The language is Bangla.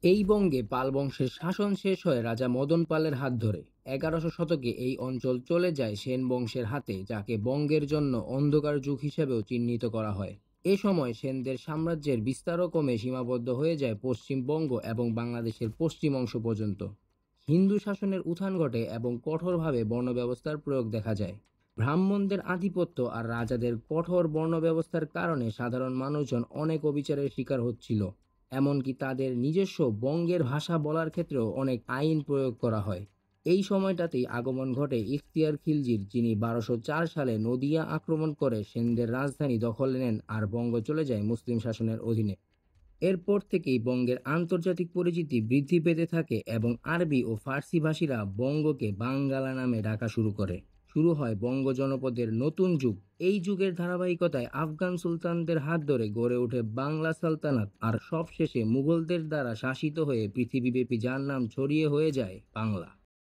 এই বঙ্গে পাল বংশের শাসন শেষ হয় রাজা মদন পালের হাত ধরে। 1100 শতকে এই অঞ্চল চলে যায় সেন বংশের হাতে, যাকে বঙ্গের জন্য অন্ধকার যুগ হিসেবেও চিহ্নিত করা হয়। এ সময় সেনদের সাম্রাজ্যের বিস্তারও কমে সীমাবদ্ধ হয়ে যায় পশ্চিমবঙ্গ এবং বাংলাদেশের পশ্চিম অংশ পর্যন্ত। হিন্দু শাসনের উত্থান ঘটে এবং কঠোরভাবে বর্ণ ব্যবস্থার প্রয়োগ দেখা যায়। ব্রাহ্মণদের আধিপত্য আর রাজাদের কঠোর বর্ণ ব্যবস্থার কারণে সাধারণ মানুষজন অনেক অবিচারের শিকার হচ্ছিল। এমনকি তাদের নিজস্ব বঙ্গের ভাষা বলার ক্ষেত্রেও অনেক আইন প্রয়োগ করা হয়। এই সময়টাতেই আগমন ঘটে ইখতিয়ার খিলজির, যিনি 1204 সালে নদিয়া আক্রমণ করে সেনদের রাজধানী দখলে নেন আর বঙ্গ চলে যায় মুসলিম শাসনের অধীনে। এরপর থেকেই বঙ্গের আন্তর্জাতিক পরিচিতি বৃদ্ধি পেতে থাকে এবং আরবি ও ফার্সি ভাষীরা বঙ্গকে বাঙ্গালা নামে ডাকা শুরু করে। শুরু হয় বঙ্গ জনপদের নতুন যুগ। এই যুগের ধারাবাহিকতায় আফগান সুলতানদের হাত ধরে গড়ে ওঠে বাংলা সালতানাত, আর সবশেষে মুঘলদের দ্বারা শাসিত হয়ে পৃথিবীব্যাপী যার নাম ছড়িয়ে হয়ে যায় বাংলা।